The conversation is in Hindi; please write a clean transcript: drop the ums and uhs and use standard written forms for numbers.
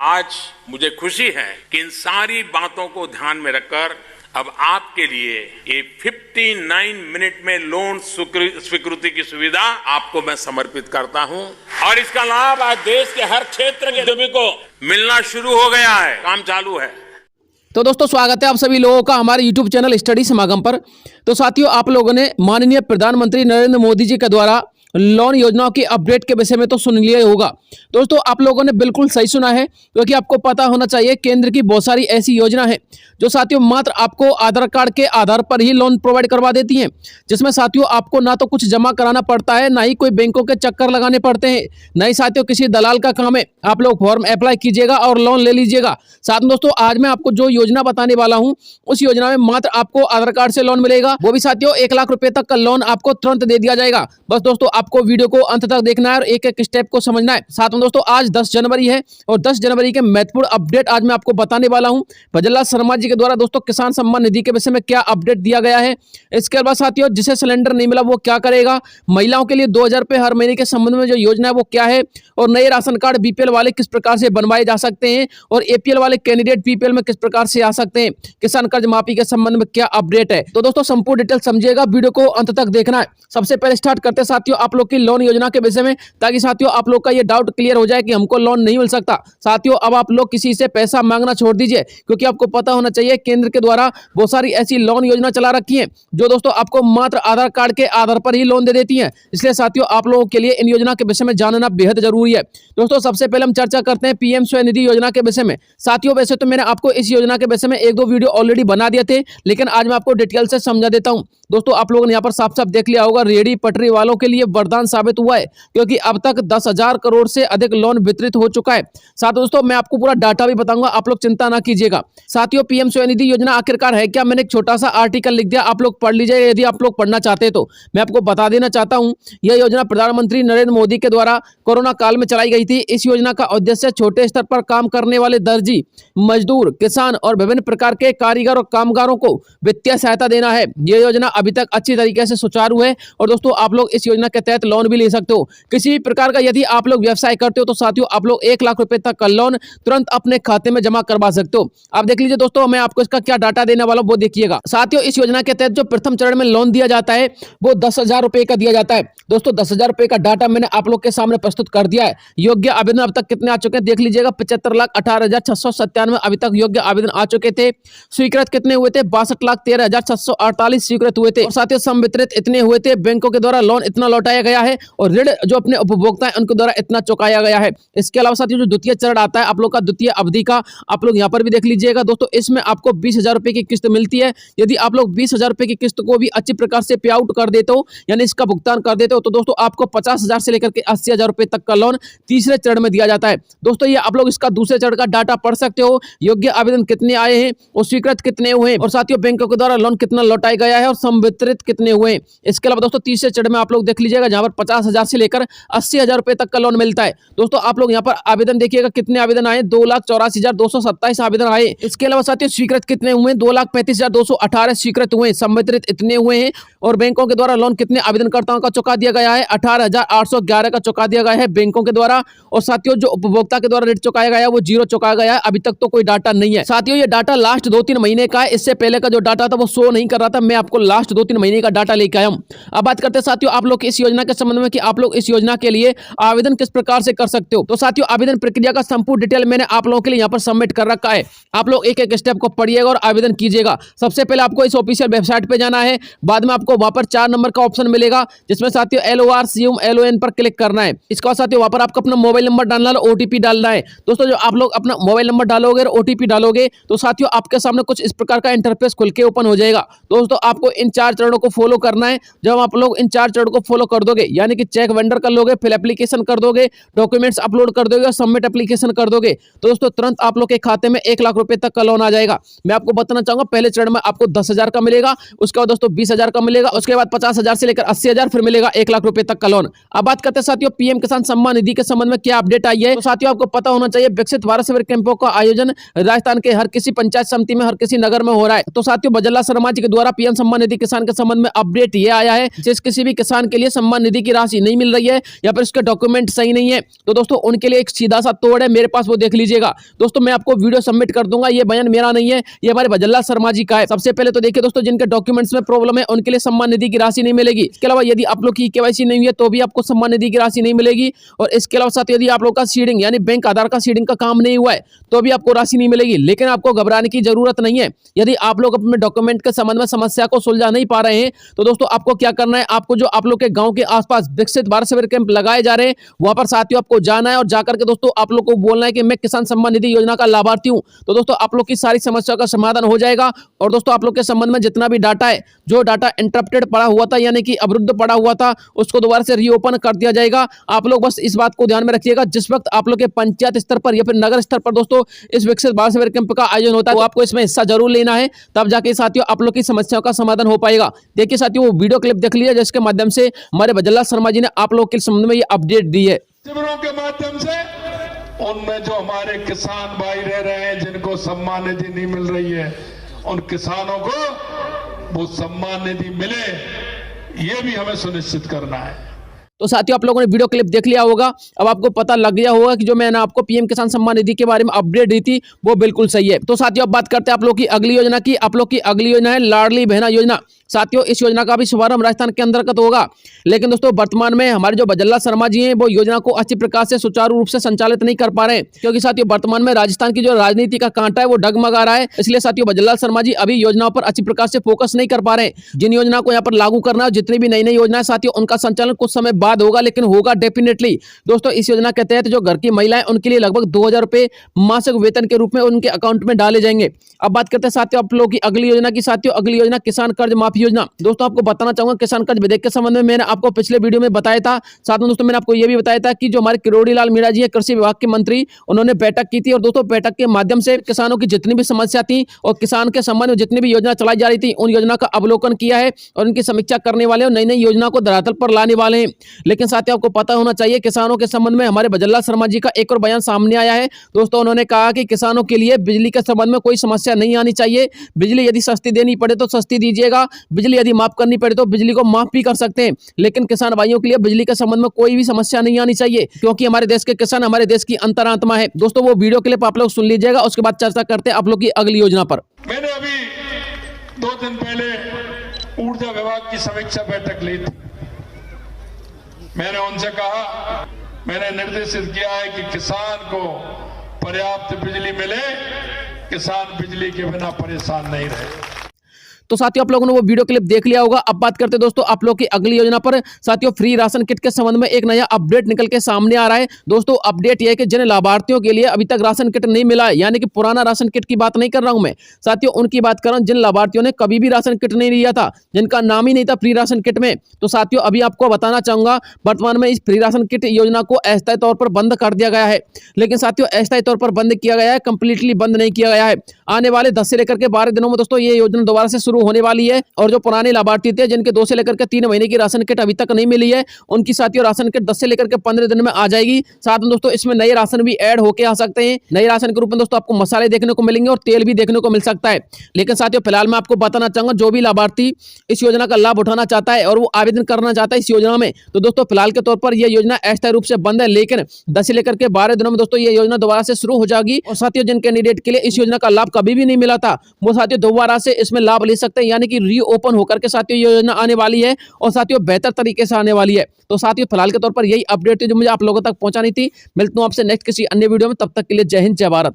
आज मुझे खुशी है कि इन सारी बातों को ध्यान में रखकर अब आपके लिए ये 59 मिनट में लोन स्वीकृति की सुविधा आपको मैं समर्पित करता हूं और इसका लाभ आज देश के हर क्षेत्र के उद्यमी को मिलना शुरू हो गया है, काम चालू है। तो दोस्तों स्वागत है आप सभी लोगों का हमारे YouTube चैनल स्टडी समागम पर। तो साथियों, आप लोगों ने माननीय प्रधानमंत्री नरेंद्र मोदी जी के द्वारा लोन योजनाओं की अपडेट के विषय में तो सुन लिया होगा। दोस्तों आप लोगों ने बिल्कुल सही सुना है, क्योंकि आपको पता होना चाहिए केंद्र की बहुत सारी ऐसी योजना है जो साथियों मात्र आपको आधार कार्ड के आधार पर ही लोन प्रोवाइड करवा देती हैं, जिसमें साथियों आपको ना तो कुछ जमा कराना पड़ता है, ना ही कोई बैंकों के चक्कर लगाने पड़ते हैं, ना ही साथियों किसी दलाल का काम है। आप लोग फॉर्म अप्लाई कीजिएगा और लोन ले लीजिएगा। साथ में दोस्तों आज मैं आपको जो योजना बताने वाला हूं उस योजना में मात्र आपको आधार कार्ड से लोन मिलेगा, वो भी साथियों 1 लाख रुपए तक का लोन आपको तुरंत दे दिया जाएगा। बस दोस्तों आपको वीडियो को अंत तक देखना है और एक एक स्टेप को समझना है। साथ में दोस्तों आज 10 जनवरी है और 10 जनवरी के महत्वपूर्ण अपडेट आज मैं आपको बताने वाला हूं। भजनलाल शर्मा जी के द्वारा दोस्तों किसान सम्मान निधि के विषय में क्या अपडेट दिया गया है। इसके बाद साथियों जिसे सिलेंडर नहीं मिला वो क्या करेगा, महिलाओं के लिए 2000 रुपए हर महीने के संबंध में जो योजना है वो क्या है, और नए राशन कार्ड बीपीएल वाले किस प्रकार से बनवाए जा सकते हैं और एपीएल वाले कैंडिडेट बीपीएल में किस प्रकार से आ सकते हैं, किसान कर्ज माफी के संबंध में क्या अपडेट है। तो दोस्तों संपूर्ण डिटेल समझिएगा, वीडियो को अंत तक देखना है। सबसे पहले स्टार्ट करते हैं साथियों आप लोग की लोन योजना के विषय में, ताकि साथियों आप लोग का ये डाउट क्लियर हो जाए कि हमको लोन नहीं मिल सकता। साथियों अब आप लोग किसी से पैसा मांगना छोड़ दीजिए, क्योंकि आपको पता होना चाहिए केंद्र के द्वारा बहुत सारी ऐसी लोन योजना चला रखी है जो दोस्तों आपको मात्र आधार कार्ड के आधार पर ही लोन दे देती है। इसलिए साथियों आप लोगों के लिए इन योजना के विषय में जानना बेहद जरूरी है। दोस्तों सबसे पहले हम चर्चा करते हैं पीएम स्वनिधि योजना के विषय में। साथियों वैसे तो मैंने आपको इस योजना के विषय में 1-2 वीडियो ऑलरेडी बना दिए थे, लेकिन आज मैं आपको डिटेल से समझा देता हूं। दोस्तों आप लोगों ने यहाँ पर साफ साफ देख लिया होगा, रेहड़ी पटरी वालों के लिए वरदान साबित हुआ है, क्योंकि अब तक 10,000 करोड़ से अधिक लोन वितरित हो चुका है। साथ दोस्तों मैं आपको पूरा डाटा भी बताऊंगा, आप लोग चिंता ना कीजिएगा। साथियों पीएम स्वनिधि योजना आखिरकार है क्या, मैंने एक छोटा सा आर्टिकल लिख दिया, आप लोग पढ़ लीजिए यदि आप लोग पढ़ना चाहते हैं तो। मैं आपको बता देना चाहता हूं यह योजना प्रधानमंत्री नरेंद्र मोदी के द्वारा कोरोना काल में चलाई गई थी। इस योजना का उद्देश्य छोटे स्तर पर काम करने वाले दर्जी, मजदूर, किसान और विभिन्न प्रकार के कारीगर और कामगारों को वित्तीय सहायता देना है। यह योजना अभी तक अच्छी तरीके से सुचारू है और दोस्तों आप लोग इस योजना के तहत लोन भी ले सकते हो। किसी भी प्रकार का यदि आप लोग व्यवसाय करते हो तो साथियों आप लोग 1 लाख रुपए तक का लोन तुरंत अपने खाते में जमा करवा सकते हो। आप देख लीजिए दोस्तों, मैं आपको इसका क्या डाटा देने वाला हूं वो देखिएगा। साथियों इस योजना के तहत जो प्रथम चरण में लोन दिया जाता है वो 10,000 रुपए का दिया जाता है। दोस्तों 10,000 रुपए का डाटा मैंने आप लोग के सामने प्रस्तुत कर दिया है। योग्य आवेदन अब तक कितने आ चुके हैं देख लीजिएगा, 75,18,697 अभी तक योग्य आवेदन आ चुके थे। स्वीकृत कितने हुए थे, 62,13,648 स्वीकृत हुए थे। और साथियों संवितरित इतने हुए थे, बैंकों के द्वारा लोन इतना लौटाया गया है और ऋण जो अपने उपभोक्ता है उनके द्वारा इतना चुकाया गया है। इसके अलावा साथियों जो द्वितीय चरण आता है आप लोग का, द्वितीय अवधि का, आप लोग यहाँ पर भी देख लीजिएगा दोस्तों, इसमें आपको 20,000 रुपए की किस्त मिलती है। यदि आप लोग 20,000 रुपए की किस्त को भी अच्छी प्रकार से पे आउट कर देते हो, यानी इसका भुगतान कर देते हो, तो दोस्तों आपको 50,000 से लेकर के 80,000 रुपए तक का लोन तीसरे चरण में दिया जाता है। दोस्तों ये आप लोग इसका दूसरे चरण का डाटा पढ़ सकते हो, योग्य आवेदन कितने आए हैं और स्वीकृत कितने हुए हैं, और साथियों बैंकों के द्वारा लोन कितना लौटाया गया है और संवितरित कितने हुए हैं। इसके अलावा दोस्तों तीसरे चरण में आप लोग देख लीजिएगा जहां पर 50,000 से लेकर 80,000 रुपए तक का लोन मिलता है। दोस्तों आप लोग यहाँ पर आवेदन देखिएगा कितने आवेदन आए, 2,84,227 आवेदन आए। इसके अलावा साथियों स्वीकृत कितने हुए, 2,35,218 स्वीकृत हुए, संवितरित इतने हुए हैं, और बैंकों के द्वारा लोन कितने आवेदनकर्ताओं का चुका दिया गया है, 18,811 का चुका दिया गया है बैंकों के द्वारा। और साथियों जो उपभोक्ता के द्वारा ऋण चुकाया गया है वो 0 चुकाया गया है, अभी तक तो कोई डाटा नहीं है। साथियों ये डाटा लास्ट 2-3 महीने का है, इससे पहले का जो डाटा था वो शो नहीं कर रहा था, मैं आपको लास्ट 2-3 महीने का डाटा लेके आया हूं। अब बात करते हैं साथियों आप लोग इस योजना के संबंध में कि आप लोग इस योजना के लिए आवेदन किस प्रकार से कर सकते हो। तो साथियों आवेदन प्रक्रिया का संपूर्ण डिटेल मैंने आप लोगों के लिए यहाँ पर सबमिट कर रखा है, आप लोग एक एक स्टेप को पढ़िएगा और आवेदन कीजिएगा। सबसे पहले आपको इस ऑफिशियल वेबसाइट पे जाना है, बाद में आपको वहां पर 4 नंबर का ऑप्शन मिलेगा जिसमें साथियों LORCUM पर क्लिक करना है। इसके बाद साथियों वहां पर आपको अपना मोबाइल नंबर डालना है, OTP डालना है। दोस्तों जो आप लोग अपना मोबाइल नंबर डालोगे और OTP डालोगे तो साथियों आपके सामने कुछ इस प्रकार का इंटरफेस खुल के ओपन हो जाएगा। दोस्तों आपको इन 4 चरणों को फॉलो करना है। जब आप लोग इन 4 चरणों को फॉलो कर दोगे, यानी कि चेक वेंडर कर लोगे, फिल एप्लीकेशन कर दोगे, डॉक्यूमेंट्स अपलोड कर दोगे और सबमिट एप्लीकेशन कर दोगे, तो दोस्तों तुरंत आप लोग के खाते में 1 लाख रुपए तक का लोन आ जाएगा। मैं आपको बताना चाहूंगा पहले चरण में आपको 10,000 का मिलेगा, उसके बाद दोस्तों 20,000 का मिलेगा, उसके बाद 50,000 से लेकर 80,000 फिर मिलेगा 1 लाख रुपए तक का लोन। अब बात करते हैं साथियों पीएम किसान सम्मान निधि के संबंध में क्या अपडेट आई है। तो साथियों आपको पता होना चाहिए विकसित भारत शिविर कैंपों का आयोजन राजस्थान के हर किसी पंचायत समिति में, हर किसी नगर में हो रहा है। तो साथियों भजनलाल शर्मा जी के द्वारा पीएम सम्मान निधि किसान के संबंध में अपडेट ये आया है, जिस किसी भी किसान के लिए सम्मान निधि की राशि नहीं मिल रही है या फिर उसके डॉक्यूमेंट सही नहीं है, तो दोस्तों उनके लिए एक सीधा सा तोड़ है मेरे पास, वो देख लीजिएगा। दोस्तों मैं आपको वीडियो सबमिट कर दूंगा, ये बयान मेरा नहीं है, ये हमारे भजनलाल शर्मा जी का है। सबसे पहले तो देखिए दोस्तों, जिनके डॉक्यूमेंट्स में प्रॉब्लम है उनके लिए सम्मान निधि की राशि नहीं मिलेगी। इसके अलावा यदि आप लोग की केवाईसी नहीं हुई है तो भी आपको सम्मान निधि की राशि नहीं मिलेगी। और इसके अलावा साथ यदि आप लोग का सीडिंग यानी बैंक आधार का सीडिंग का काम नहीं हुआ है तो भी आपको राशि नहीं मिलेगी। लेकिन आपको घबराने की जरूरत नहीं है। यदि आप लोग अपने डॉक्यूमेंट के संबंध में समस्या को सुलझा नहीं पा रहे हैं तो दोस्तों आपको क्या करना है, आपको जो आप लोग के गांव के आसपास विकसित भारत शिविर कैंप लगाए जा रहे हैं वहां पर साथियों आपको जाना है और जाकर के दोस्तों आप लोग को बोलना है कि मैं किसान सम्मान निधि योजना का लाभार्थी हूं। तो दोस्तों आप लोग की सारी समस्या का समाधान हो जाएगा। और दोस्तों आप लोग के संबंध में जितना भी डाटा है, जो डाटा इंटरप्टेड पड़ा हुआ था यानी कि अवरुद्ध पड़ा हुआ था, उसको दोबारा से रीओपन कर दिया जाएगा। आप लोग बस इस बात को ध्यान में रखिएगा, जिस वक्त आप लोग के पंचायत स्तर पर या फिर नगर स्तर पर दोस्तों इस विकसित भारत शिविर कैंप का आयोजन होता है तो आपको इसमें हिस्सा जरूर लेना है, तब जाके साथियों आप लोग की समस्याओं का समाधान हो पाएगा। देखिए साथियों वो वीडियो क्लिप देख लिया जिसके माध्यम से हमारे भजनलाल शर्मा जी ने आप लोग के संबंध में ये अपडेट दी है। शिविरों के माध्यम से उनमें जो हमारे किसान भाई रह रहे हैं जिनको सम्मान निधि नहीं मिल रही है, उन किसानों को वो सम्मान निधि मिले, ये भी हमें सुनिश्चित करना है। तो साथियों आप लोगों ने वीडियो क्लिप देख लिया होगा, अब आपको पता लग गया होगा कि जो मैंने आपको पीएम किसान सम्मान निधि के बारे में अपडेट दी थी वो बिल्कुल सही है। तो साथियों अब बात करते हैं आप लोग की अगली योजना की। आप लोग की अगली योजना है लाडली बहना योजना। साथियों इस योजना का भी शुभारंभ राजस्थान के अंतर्गत होगा, लेकिन दोस्तों वर्तमान में हमारे जो भजनलाल शर्मा जी हैं वो योजना को अच्छी प्रकार से सुचारू रूप से संचालित नहीं कर पा रहे हैं, क्योंकि साथियों वर्तमान में राजस्थान की जो राजनीति का कांटा है वो डगमगा रहा है। इसलिए साथियों भजनलाल शर्मा जी अभी योजनाओं पर अच्छी प्रकार से फोकस नहीं कर पा रहे हैं। जिन योजना को यहाँ पर लागू करना है, जितनी भी नई नई योजना है साथियों उनका संचालन कुछ समय बाद होगा, लेकिन होगा डेफिनेटली। दोस्तों इस योजना के तहत जो घर की महिलाएं उनके लिए लगभग 2000 रुपए मासिक वेतन के रूप में उनके अकाउंट में डाले जाएंगे। अब बात करते हैं साथियों आप लोग की अगली योजना की। साथियों अगली योजना किसान कर्ज माफी योजना। दोस्तों आपको बताना चाहूंगा किसान कर्ज विधेयक के संबंध में मैंने आपको पिछले वीडियो में बताया था। साथ में दोस्तों मैंने आपको यह भी बताया था कि जो हमारे किरोड़ी लाल मीणा जी है कृषि विभाग के मंत्री, उन्होंने बैठक की थी और दोस्तों बैठक के माध्यम से किसानों की जितनी भी समस्या थी और किसान के संबंध में जितनी भी योजना चलाई जा रही थी उन योजना का अवलोकन किया है और उनकी समीक्षा करने वाले और नई नई योजना को धरातल पर लाने वाले हैं। लेकिन साथियों आपको पता होना चाहिए किसानों के संबंध में हमारे भजनलाल शर्मा जी का एक और बयान सामने आया है। दोस्तों उन्होंने कहा कि किसानों के लिए बिजली के संबंध में कोई समस्या नहीं आनी चाहिए। बिजली यदि सस्ती देनी पड़े तो सस्ती दीजिएगा, बिजली यदि माफ करनी पड़े तो बिजली को माफ भी कर सकते हैं, लेकिन किसान भाइयों के लिए बिजली के संबंध में कोई भी समस्या नहीं आनी चाहिए, क्योंकि हमारे देश के किसान हमारे देश की अंतरात्मा है। दोस्तों वो वीडियो क्लिप आप लोग सुन लीजिएगा, उसके बाद चर्चा करते हैं आप लोग की अगली योजना पर। मैंने अभी 2 दिन पहले ऊर्जा विभाग की समीक्षा बैठक ली थी। मैंने उनसे कहा, मैंने निर्देशित किया है कि किसान को पर्याप्त बिजली मिले, किसान बिजली के बिना परेशान नहीं रहे। तो साथियों आप लोगों ने वो वीडियो क्लिप देख लिया होगा। अब बात करते हैं दोस्तों आप लोग की अगली योजना पर। साथियों फ्री राशन किट के संबंध में एक नया अपडेट निकल के सामने आ रहा है। दोस्तों अपडेट यह है कि जिन लाभार्थियों के लिए अभी तक राशन किट नहीं मिला है, यानी कि पुराना राशन किट की बात नहीं कर रहा हूं मैं साथियों, उनकी बात कर रहा हूं जिन लाभार्थियों ने कभी भी राशन किट नहीं लिया था, जिनका नाम ही नहीं था फ्री राशन किट में। तो साथियों अभी आपको बताना चाहूंगा वर्तमान में इस फ्री राशन किट योजना को अस्थायी तौर पर बंद कर दिया गया है। लेकिन साथियों अस्थायी तौर पर बंद किया गया है, कंप्लीटली बंद नहीं किया गया है। आने वाले 10 से लेकर के 12 दिनों में दोस्तों ये योजना दोबारा से शुरू होने वाली है और जो पुराने लाभार्थी थे जिनके 2 से लेकर के 3 महीने की राशन किट अभी तक नहीं मिली है, उनकी साथियों राशन किट 10 से लेकर के 15 दिन में आ जाएगी। साथ में दोस्तों इसमें नए राशन भी ऐड होके आ सकते हैं। नए राशन के रूप में दोस्तों आपको मसाले देखने को मिलेंगे और तेल भी देखने को मिल सकता है। लेकिन साथियों फिलहाल मैं आपको बताना चाहूंगा जो भी लाभार्थी इस योजना का लाभ उठाना चाहता है और वो आवेदन करना चाहता है इस योजना में, तो दोस्तों फिलहाल के तौर पर यह योजना अस्थायी रूप से बंद है। लेकिन 10 से लेकर के 12 दिनों में दोस्तों ये योजना दोबारा से शुरू हो जाएगी और साथियों जिन कैंडिडेट के लिए इस योजना का लाभ कभी भी नहीं मिला था वो साथियों दोबारा से इसमें लाभ ले सकते हैं, यानी कि रीओपन होकर के साथियों ये योजना आने वाली है और साथियों बेहतर तरीके से आने वाली है। तो साथियों फिलहाल के तौर पर यही अपडेट थी जो मुझे आप लोगों तक पहुंचानी थी। मिलता हूं आपसे नेक्स्ट किसी अन्य वीडियो में, तब तक के लिए जय हिंद जय भारत।